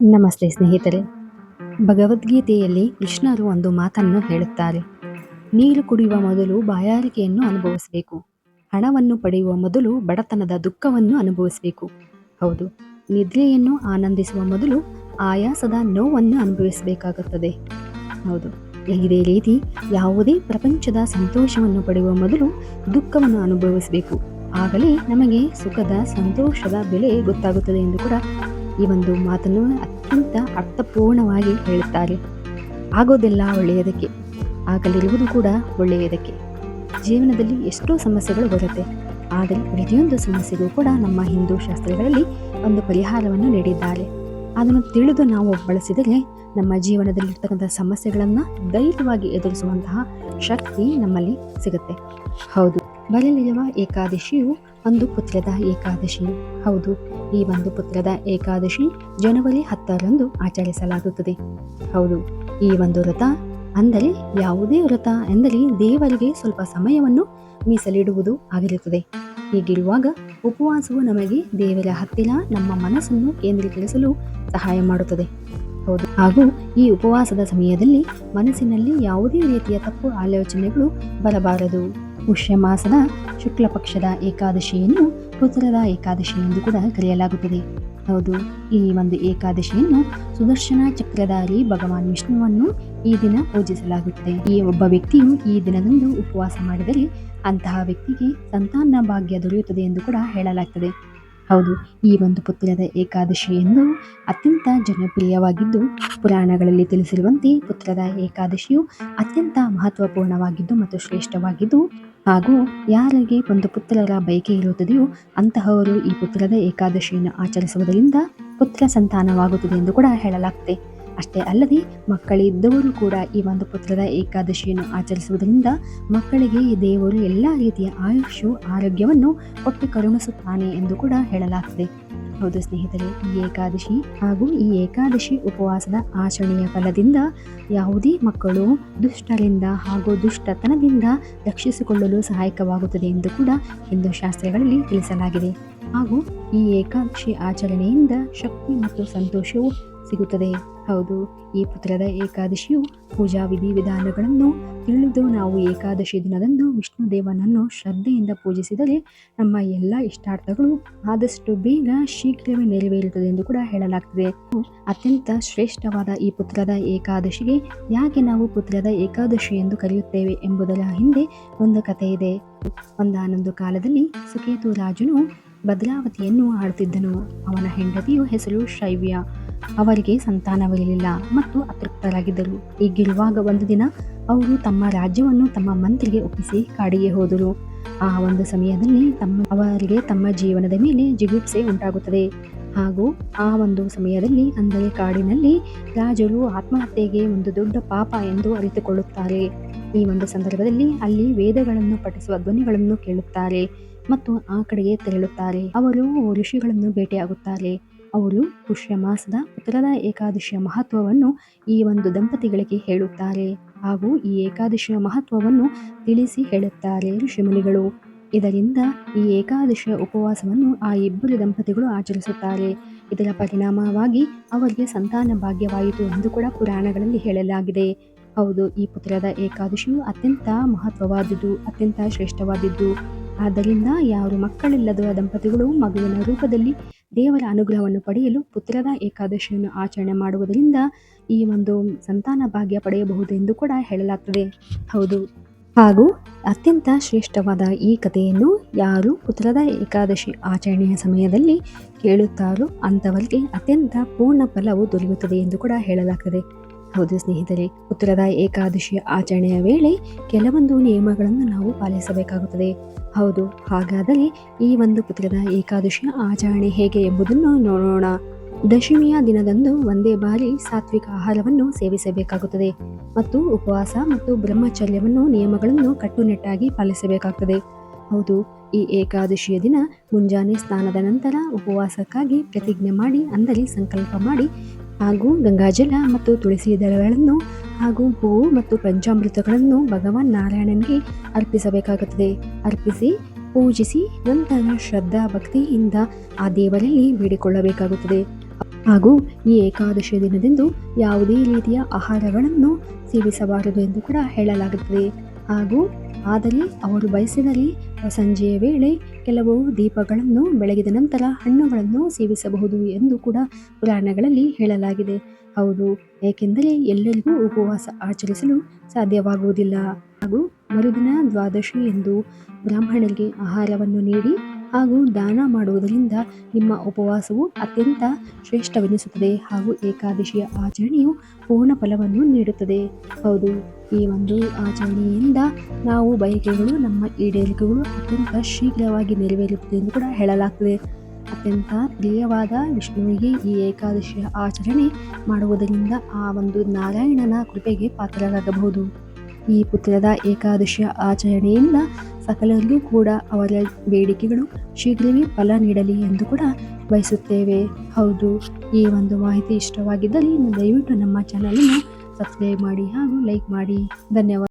ನಮಸ್ತೆ ಸ್ನೇಹಿತರೆ. ಭಗವದ್ಗೀತೆಯಲ್ಲಿ ಕೃಷ್ಣರು ಒಂದು ಮಾತನ್ನು ಹೇಳುತ್ತಾರೆ. ನೀರು ಕುಡಿಯುವ ಮೊದಲು ಬಾಯಾರಿಕೆಯನ್ನು ಅನುಭವಿಸಬೇಕು. ಹಣವನ್ನು ಪಡೆಯುವ ಮೊದಲು ಬಡತನದ ದುಃಖವನ್ನು ಅನುಭವಿಸಬೇಕು. ಹೌದು, ನಿದ್ರೆಯನ್ನು ಆನಂದಿಸುವ ಮೊದಲು ಆಯಾಸದ ನೋವನ್ನು ಅನುಭವಿಸಬೇಕಾಗುತ್ತದೆ. ಹೌದು, ಇದೇ ರೀತಿ ಯಾವುದೇ ಪ್ರಪಂಚದ ಸಂತೋಷವನ್ನು ಪಡೆಯುವ ಮೊದಲು ದುಃಖವನ್ನು ಅನುಭವಿಸಬೇಕು. ಆಗಲೇ ನಮಗೆ ಸುಖದ ಸಂತೋಷದ ಬೆಲೆ ಗೊತ್ತಾಗುತ್ತದೆ ಎಂದು ಕೂಡ ಈ ಒಂದು ಮಾತನ್ನು ಅತ್ಯಂತ ಅರ್ಥಪೂರ್ಣವಾಗಿ ಹೇಳುತ್ತಾರೆ. ಆಗೋದೆಲ್ಲ ಒಳ್ಳೆಯದಕ್ಕೆ, ಆಗಲಿರುವುದು ಕೂಡ ಒಳ್ಳೆಯದಕ್ಕೆ. ಜೀವನದಲ್ಲಿ ಎಷ್ಟೋ ಸಮಸ್ಯೆಗಳು ಬರುತ್ತೆ, ಆದರೆ ಪ್ರತಿಯೊಂದು ಸಮಸ್ಯೆಗೂ ಕೂಡ ನಮ್ಮ ಹಿಂದೂ ಶಾಸ್ತ್ರಗಳಲ್ಲಿ ಒಂದು ಪರಿಹಾರವನ್ನು ನೀಡಿದ್ದಾರೆ. ಅದನ್ನು ತಿಳಿದು ನಾವು ಬಳಸಿದರೆ ನಮ್ಮ ಜೀವನದಲ್ಲಿರ್ತಕ್ಕಂಥ ಸಮಸ್ಯೆಗಳನ್ನು ಧೈರ್ಯವಾಗಿ ಎದುರಿಸುವಂತಹ ಶಕ್ತಿ ನಮ್ಮಲ್ಲಿ ಸಿಗುತ್ತೆ. ಹೌದು, ಬರಲಿರುವ ಏಕಾದಶಿಯು ಒಂದು ಪುತ್ರದ ಏಕಾದಶಿ. ಹೌದು, ಈ ಒಂದು ಪುತ್ರದ ಏಕಾದಶಿ ಜನವರಿ 10ರಂದು ಆಚರಿಸಲಾಗುತ್ತದೆ. ಹೌದು, ಈ ಒಂದು ವ್ರತ ಅಂದರೆ ಯಾವುದೇ ವ್ರತ ಎಂದರೆ ದೇವರಿಗೆ ಸ್ವಲ್ಪ ಸಮಯವನ್ನು ಮೀಸಲಿಡುವುದು ಆಗಿರುತ್ತದೆ. ಹೀಗಿರುವಾಗ ಉಪವಾಸವು ನಮಗೆ ದೇವರ ಹತ್ತಿರ ನಮ್ಮ ಮನಸ್ಸನ್ನು ಕೇಂದ್ರೀಕರಿಸಲು ಸಹಾಯ ಮಾಡುತ್ತದೆ. ಹೌದು, ಹಾಗೂ ಈ ಉಪವಾಸದ ಸಮಯದಲ್ಲಿ ಮನಸ್ಸಿನಲ್ಲಿ ಯಾವುದೇ ರೀತಿಯ ತಪ್ಪು ಆಲೋಚನೆಗಳು ಬರಬಾರದು. ಪುಷ್ಯ ಮಾಸದ ಶುಕ್ಲ ಪಕ್ಷದ ಏಕಾದಶಿಯನ್ನು ಪುತ್ರದ ಏಕಾದಶಿ ಎಂದು ಕೂಡ ಕರೆಯಲಾಗುತ್ತದೆ. ಹೌದು, ಈ ಒಂದು ಏಕಾದಶಿಯನ್ನು ಸುದರ್ಶನ ಚಕ್ರಧಾರಿ ಭಗವಾನ್ ವಿಷ್ಣುವನ್ನು ಈ ದಿನ ಪೂಜಿಸಲಾಗುತ್ತದೆ. ಈ ಒಬ್ಬ ವ್ಯಕ್ತಿಯು ಈ ದಿನದಂದು ಉಪವಾಸ ಮಾಡಿದರೆ ಅಂತಹ ವ್ಯಕ್ತಿಗೆ ಸಂತಾನ ಭಾಗ್ಯ ದೊರೆಯುತ್ತದೆ ಎಂದು ಕೂಡ ಹೇಳಲಾಗ್ತದೆ. ಹೌದು, ಈ ಒಂದು ಪುತ್ರದ ಏಕಾದಶಿ ಎಂದು ಅತ್ಯಂತ ಜನಪ್ರಿಯವಾಗಿದ್ದು, ಪುರಾಣಗಳಲ್ಲಿ ತಿಳಿಸಿರುವಂತೆ ಪುತ್ರದ ಏಕಾದಶಿಯು ಅತ್ಯಂತ ಮಹತ್ವಪೂರ್ಣವಾಗಿದ್ದು ಮತ್ತು ಶ್ರೇಷ್ಠವಾಗಿದ್ದು, ಹಾಗೂ ಯಾರಿಗೆ ಒಂದು ಪುತ್ರರ ಬಯಕೆ ಇರುತ್ತದೆಯೋ ಅಂತಹವರು ಈ ಪುತ್ರದ ಏಕಾದಶಿಯನ್ನು ಆಚರಿಸುವುದರಿಂದ ಪುತ್ರ ಸಂತಾನವಾಗುತ್ತದೆ ಎಂದು ಕೂಡ ಹೇಳಲಾಗ್ತದೆ. ಅಷ್ಟೇ ಅಲ್ಲದೆ ಮಕ್ಕಳಿದ್ದವರು ಕೂಡ ಈ ಒಂದು ಪುತ್ರದ ಏಕಾದಶಿಯನ್ನು ಆಚರಿಸುವುದರಿಂದ ಮಕ್ಕಳಿಗೆ ದೇವರು ಎಲ್ಲ ರೀತಿಯ ಆಯುಷು ಆರೋಗ್ಯವನ್ನು ಕೊಟ್ಟು ಕರುಣಿಸುತ್ತಾನೆ ಎಂದು ಕೂಡ ಹೇಳಲಾಗ್ತದೆ. ಹೌದು ಸ್ನೇಹಿತರೆ, ಈ ಏಕಾದಶಿ ಹಾಗೂ ಈ ಏಕಾದಶಿ ಉಪವಾಸದ ಆಚರಣೆಯ ಫಲದಿಂದ ಯಾವುದೇ ಮಕ್ಕಳು ದುಷ್ಟರಿಂದ ಹಾಗೂ ದುಷ್ಟತನದಿಂದ ರಕ್ಷಿಸಿಕೊಳ್ಳಲು ಸಹಾಯಕವಾಗುತ್ತದೆ ಎಂದು ಕೂಡ ಹಿಂದೂ ಶಾಸ್ತ್ರಗಳಲ್ಲಿ ತಿಳಿಸಲಾಗಿದೆ. ಹಾಗೂ ಈ ಏಕಾದಶಿ ಆಚರಣೆಯಿಂದ ಶಕ್ತಿ ಮತ್ತು ಸಂತೋಷವು ಸಿಗುತ್ತದೆ. ಹೌದು, ಈ ಪುತ್ರದ ಏಕಾದಶಿಯು ಪೂಜಾ ವಿಧಿವಿಧಾನಗಳನ್ನು ತಿಳಿದು ನಾವು ಏಕಾದಶಿ ದಿನದಂದು ವಿಷ್ಣು ದೇವನನ್ನು ಶ್ರದ್ಧೆಯಿಂದ ಪೂಜಿಸಿದರೆ ನಮ್ಮ ಎಲ್ಲ ಇಷ್ಟಾರ್ಥಗಳು ಆದಷ್ಟು ಬೇಗ ಶೀಘ್ರವೇ ನೆರವೇರುತ್ತದೆ ಎಂದು ಕೂಡ ಹೇಳಲಾಗ್ತದೆ. ಅತ್ಯಂತ ಶ್ರೇಷ್ಠವಾದ ಈ ಪುತ್ರದ ಏಕಾದಶಿಗೆ ಯಾಕೆ ನಾವು ಪುತ್ರದ ಏಕಾದಶಿ ಎಂದು ಕರೆಯುತ್ತೇವೆ ಎಂಬುದರ ಹಿಂದೆ ಒಂದು ಕಥೆ ಇದೆ. ಒಂದಾನೊಂದು ಕಾಲದಲ್ಲಿ ಸುಕೇತು ರಾಜನು ಭದ್ರಾವತಿಯನ್ನು ಆಳುತ್ತಿದ್ದನು. ಅವನ ಹೆಂಡತಿಯು ಹೆಸರು ಶೈವ್ಯ. ಅವರಿಗೆ ಸಂತಾನವಿರಲಿಲ್ಲ ಮತ್ತು ಅತೃಪ್ತರಾಗಿದ್ದರು. ಹೀಗಿರುವಾಗ ಒಂದು ದಿನ ಅವರು ತಮ್ಮ ರಾಜ್ಯವನ್ನು ತಮ್ಮ ಮಂತ್ರಿಗೆ ಒಪ್ಪಿಸಿ ಕಾಡಿಗೆ ಹೋದರು. ಆ ಒಂದು ಸಮಯದಲ್ಲಿ ಅವರಿಗೆ ತಮ್ಮ ಜೀವನದ ಮೇಲೆ ಜಿಗುಪ್ಸೆ ಉಂಟಾಗುತ್ತದೆ. ಹಾಗೂ ಆ ಒಂದು ಸಮಯದಲ್ಲಿ ಅಂದರೆ ಕಾಡಿನಲ್ಲಿ ರಾಜರು ಆತ್ಮಹತ್ಯೆಗೆ ಒಂದು ದೊಡ್ಡ ಪಾಪ ಎಂದು ಅರಿತುಕೊಳ್ಳುತ್ತಾರೆ. ಈ ಒಂದು ಸಂದರ್ಭದಲ್ಲಿ ಅಲ್ಲಿ ವೇದಗಳನ್ನು ಪಠಿಸುವ ಧ್ವನಿಗಳನ್ನು ಕೇಳುತ್ತಾರೆ ಮತ್ತು ಆ ಕಡೆಗೆ ತೆರಳುತ್ತಾರೆ. ಅವರು ಋಷಿಗಳನ್ನು ಭೇಟಿಯಾಗುತ್ತಾರೆ. ಅವರು ಪುಷ್ಯ ಮಾಸದ ಪುತ್ರದ ಏಕಾದಶಿಯ ಮಹತ್ವವನ್ನು ಈ ಒಂದು ದಂಪತಿಗಳಿಗೆ ಹೇಳುತ್ತಾರೆ. ಹಾಗೂ ಈ ಏಕಾದಶಿಯ ಮಹತ್ವವನ್ನು ತಿಳಿಸಿ ಹೇಳುತ್ತಾರೆ ಋಷಿಮುನಿಗಳು. ಇದರಿಂದ ಈ ಏಕಾದಶಿಯ ಉಪವಾಸವನ್ನು ಆ ಇಬ್ಬರು ದಂಪತಿಗಳು ಆಚರಿಸುತ್ತಾರೆ. ಇದರ ಪರಿಣಾಮವಾಗಿ ಅವರಿಗೆ ಸಂತಾನ ಭಾಗ್ಯವಾಯಿತು ಎಂದು ಕೂಡ ಪುರಾಣಗಳಲ್ಲಿ ಹೇಳಲಾಗಿದೆ. ಹೌದು, ಈ ಪುತ್ರದ ಏಕಾದಶಿಯು ಅತ್ಯಂತ ಮಹತ್ವವಾದುದು, ಅತ್ಯಂತ ಶ್ರೇಷ್ಠವಾದದ್ದು. ಆದ್ದರಿಂದ ಯಾರು ಮಕ್ಕಳಿಲ್ಲದ ದಂಪತಿಗಳು ಮಗುವಿನ ರೂಪದಲ್ಲಿ ದೇವರ ಅನುಗ್ರಹವನ್ನು ಪಡೆಯಲು ಪುತ್ರದ ಏಕಾದಶಿಯನ್ನು ಆಚರಣೆ ಮಾಡುವುದರಿಂದ ಈ ಒಂದು ಸಂತಾನ ಭಾಗ್ಯ ಪಡೆಯಬಹುದು ಎಂದು ಕೂಡ ಹೇಳಲಾಗ್ತದೆ. ಹೌದು, ಹಾಗೂ ಅತ್ಯಂತ ಶ್ರೇಷ್ಠವಾದ ಈ ಕಥೆಯನ್ನು ಯಾರು ಪುತ್ರದ ಏಕಾದಶಿ ಆಚರಣೆಯ ಸಮಯದಲ್ಲಿ ಕೇಳುತ್ತಾರೋ ಅಂಥವರಿಗೆ ಅತ್ಯಂತ ಪೂರ್ಣ ಫಲವು ದೊರೆಯುತ್ತದೆ ಎಂದು ಕೂಡ ಹೇಳಲಾಗ್ತದೆ. ಹೌದು ಸ್ನೇಹಿತರೆ, ಪುತ್ರದ ಏಕಾದಶಿಯ ಆಚರಣೆಯ ವೇಳೆ ಕೆಲವೊಂದು ನಿಯಮಗಳನ್ನು ನಾವು ಪಾಲಿಸಬೇಕಾಗುತ್ತದೆ. ಹೌದು, ಹಾಗಾದರೆ ಈ ಒಂದು ಪುತ್ರದ ಏಕಾದಶಿಯ ಆಚರಣೆ ಹೇಗೆ ಎಂಬುದನ್ನು ನೋಡೋಣ. ದಶಮಿಯ ದಿನದಂದು ಒಂದೇ ಬಾರಿ ಸಾತ್ವಿಕ ಆಹಾರವನ್ನು ಸೇವಿಸಬೇಕಾಗುತ್ತದೆ ಮತ್ತು ಉಪವಾಸ ಮತ್ತು ಬ್ರಹ್ಮಚರ್ಯವನ್ನು ನಿಯಮಗಳನ್ನು ಕಟ್ಟುನಿಟ್ಟಾಗಿ ಪಾಲಿಸಬೇಕಾಗುತ್ತದೆ. ಹೌದು, ಈ ಏಕಾದಶಿಯ ದಿನ ಮುಂಜಾನೆ ಸ್ನಾನದ ನಂತರ ಉಪವಾಸಕ್ಕಾಗಿ ಪ್ರತಿಜ್ಞೆ ಮಾಡಿ ಅಂದರೆ ಸಂಕಲ್ಪ ಮಾಡಿ ಹಾಗೂ ಗಂಗಾಜಲ ಮತ್ತು ತುಳಸಿ ದಳಗಳನ್ನು ಹಾಗೂ ಹೂವು ಮತ್ತು ಪಂಚಾಮೃತಗಳನ್ನು ಭಗವಾನ್ ನಾರಾಯಣನಿಗೆ ಅರ್ಪಿಸಬೇಕಾಗುತ್ತದೆ. ಅರ್ಪಿಸಿ ಪೂಜಿಸಿ ನಂತರ ಶ್ರದ್ಧಾ ಭಕ್ತಿಯಿಂದ ಆ ದೇವರಲ್ಲಿ ಬೇಡಿಕೊಳ್ಳಬೇಕಾಗುತ್ತದೆ. ಹಾಗೂ ಈ ಏಕಾದಶಿಯ ದಿನದಂದು ಯಾವುದೇ ರೀತಿಯ ಆಹಾರಗಳನ್ನು ಸೇವಿಸಬಾರದು ಎಂದು ಕೂಡ ಹೇಳಲಾಗುತ್ತದೆ. ಹಾಗೂ ಆದರೆ ಅವರು ಬಯಸಿದರೆ ಸಂಜೆಯ ವೇಳೆ ಕೆಲವು ದೀಪಗಳನ್ನು ಬೆಳಗಿದ ನಂತರ ಹಣ್ಣುಗಳನ್ನು ಸೇವಿಸಬಹುದು ಎಂದು ಕೂಡ ಪುರಾಣಗಳಲ್ಲಿ ಹೇಳಲಾಗಿದೆ. ಹೌದು, ಏಕೆಂದರೆ ಎಲ್ಲರಿಗೂ ಉಪವಾಸ ಆಚರಿಸಲು ಸಾಧ್ಯವಾಗುವುದಿಲ್ಲ. ಹಾಗೂ ಮರುದಿನ ದ್ವಾದಶಿ ಎಂದು ಬ್ರಾಹ್ಮಣರಿಗೆ ಆಹಾರವನ್ನು ನೀಡಿ ಹಾಗೂ ದಾನ ಮಾಡುವುದರಿಂದ ನಿಮ್ಮ ಉಪವಾಸವು ಅತ್ಯಂತ ಶ್ರೇಷ್ಠವೆನಿಸುತ್ತದೆ ಹಾಗೂ ಏಕಾದಶಿಯ ಆಚರಣೆಯು ಪೂರ್ಣ ಫಲವನ್ನು ನೀಡುತ್ತದೆ. ಹೌದು, ಈ ಒಂದು ಆಚರಣೆಯಿಂದ ನಾವು ಬಯಕೆಗಳು ನಮ್ಮ ಈಡೇರಿಕೆಗಳು ಅತ್ಯಂತ ಶೀಘ್ರವಾಗಿ ನೆರವೇರುತ್ತದೆ ಎಂದು ಕೂಡ ಹೇಳಲಾಗ್ತದೆ. ಅತ್ಯಂತ ಪ್ರಿಯವಾದ ವಿಷ್ಣುವಿಗೆ ಈ ಏಕಾದಶಿಯ ಆಚರಣೆ ಮಾಡುವುದರಿಂದ ಆ ಒಂದು ನಾರಾಯಣನ ಕೃಪೆಗೆ ಪಾತ್ರರಾಗಬಹುದು. ಈ ಪುತ್ರದ ಏಕಾದಶಿಯ ಆಚರಣೆಯಿಂದ ಸಕಲರಿಗೂ ಕೂಡ ಅವರ ಬೇಡಿಕೆಗಳು ಶೀಘ್ರವೇ ಫಲ ನೀಡಲಿ ಎಂದು ಕೂಡ ಬಯಸುತ್ತೇವೆ. ಹೌದು, ಈ ಒಂದು ಮಾಹಿತಿ ಇಷ್ಟವಾಗಿದ್ದಲ್ಲಿ ದಯವಿಟ್ಟು ನಮ್ಮ ಚಾನಲನ್ನು ಸಬ್ಸ್ಕ್ರೈಬ್ ಮಾಡಿ ಹಾಗೂ ಲೈಕ್ ಮಾಡಿ. ಧನ್ಯವಾದ.